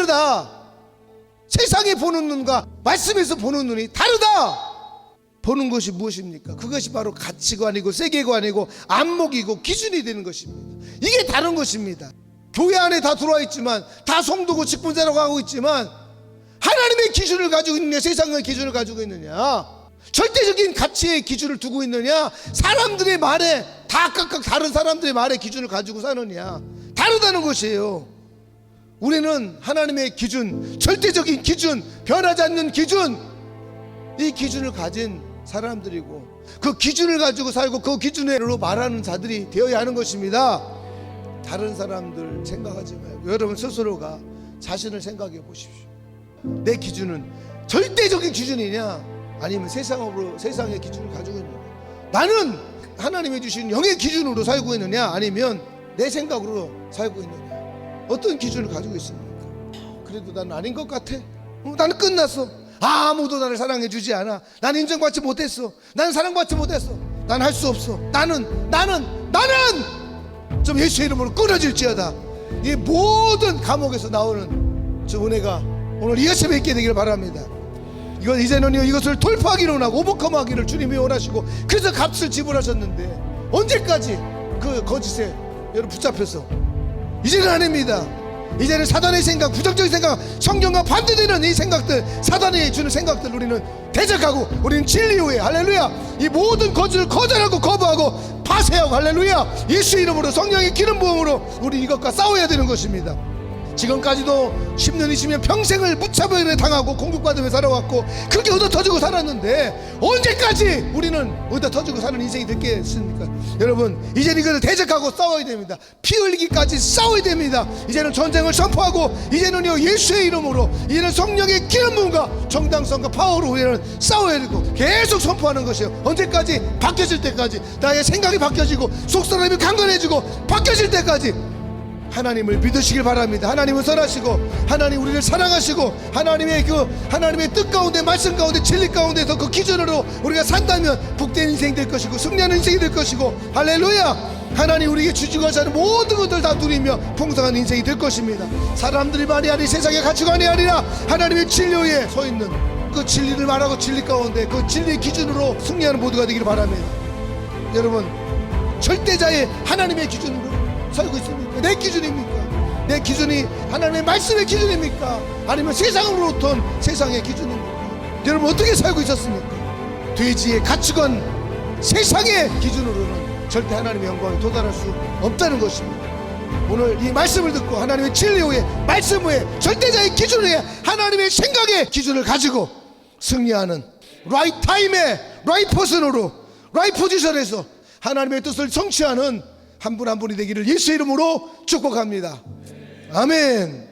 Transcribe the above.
다르다. 세상에 보는 눈과 말씀에서 보는 눈이 다르다. 보는 것이 무엇입니까? 그것이 바로 가치관이고 세계관이고 안목이고 기준이 되는 것입니다. 이게 다른 것입니다. 교회 안에 다 들어와 있지만, 다 성도고 직분자라고 하고 있지만, 하나님의 기준을 가지고 있느냐, 세상의 기준을 가지고 있느냐, 절대적인 가치의 기준을 두고 있느냐, 사람들의 말에 다 각각 다른 사람들의 말에 기준을 가지고 사느냐, 다르다는 것이에요. 우리는 하나님의 기준, 절대적인 기준, 변하지 않는 기준, 이 기준을 가진 사람들이고, 그 기준을 가지고 살고 그 기준으로 말하는 자들이 되어야 하는 것입니다. 다른 사람들 생각하지 말고 여러분 스스로가 자신을 생각해 보십시오. 내 기준은 절대적인 기준이냐, 아니면 세상의 기준을 가지고 있느냐, 나는 하나님이 주신 영의 기준으로 살고 있느냐, 아니면 내 생각으로 살고 있느냐, 어떤 기준을 가지고 있습니까? 그래도 나는 아닌 것 같아. 나는 끝났어. 아무도 나를 사랑해 주지 않아. 나는 인정받지 못했어. 나는 사랑받지 못했어. 나는 할 수 없어. 나는 좀 예수의 이름으로 끊어질지어다. 이 모든 감옥에서 나오는 저 은혜가 오늘 이 아침에 있게 되기를 바랍니다. 이제는 이것을 돌파하기를 원하고 오버컴하기를 주님이 원하시고, 그래서 값을 지불하셨는데 언제까지 그 거짓에 여러분 붙잡혀서, 이제는 아닙니다. 이제는 사단의 생각, 부정적인 생각, 성경과 반대되는 이 생각들, 사단이 주는 생각들 우리는 대적하고, 우리는 진리 후에 할렐루야, 이 모든 거짓을 거절하고 거부하고 파쇄하고 할렐루야, 예수 이름으로 성령의 기름 부음으로 우리 이것과 싸워야 되는 것입니다. 지금까지도 10년 20년 평생을 무차별에 당하고 공격받으며 살아왔고, 그렇게 얻어터지고 살았는데 언제까지 우리는 얻어터지고 사는 인생이 됐겠습니까? 여러분, 이제는 이것을 대적하고 싸워야 됩니다. 피 흘리기까지 싸워야 됩니다. 이제는 전쟁을 선포하고, 이제는요 예수의 이름으로, 이제는 성령의 기름 부음과 정당성과 파워로 우리는 싸워야 되고 계속 선포하는 것이에요. 언제까지? 바뀌어질 때까지. 나의 생각이 바뀌어지고 속사람이 강건해지고 바뀌어질 때까지 하나님을 믿으시길 바랍니다. 하나님은 선하시고, 하나님 우리를 사랑하시고, 하나님의 뜻 가운데, 말씀 가운데, 진리 가운데서 그 기준으로 우리가 산다면 복된 인생이 될 것이고 승리하는 인생이 될 것이고, 할렐루야, 하나님 우리에게 주시고자 하는 모든 것들 다 누리며 풍성한 인생이 될 것입니다. 사람들이 말이 아니 세상의 가치관이 아니라 하나님의 진리에 서 있는 그 진리를 말하고 진리 가운데 그 진리의 기준으로 승리하는 모두가 되기를 바랍니다. 여러분, 절대자의 하나님의 기준으로 살고 있습니까? 내 기준입니까? 내 기준이 하나님의 말씀의 기준입니까? 아니면 세상으로부터 세상의 기준입니까? 여러분, 어떻게 살고 있었습니까? 돼지의 가치관, 세상의 기준으로는 절대 하나님의 영광에 도달할 수 없다는 것입니다. 오늘 이 말씀을 듣고 하나님의 진리 후에, 말씀 후에, 절대자의 기준 후에 하나님의 생각의 기준을 가지고 승리하는 라이트 타임에 라이트 퍼슨으로, 라이트 포지션에서 하나님의 뜻을 성취하는 한 분 한 분이 되기를 예수의 이름으로 축복합니다. 아멘.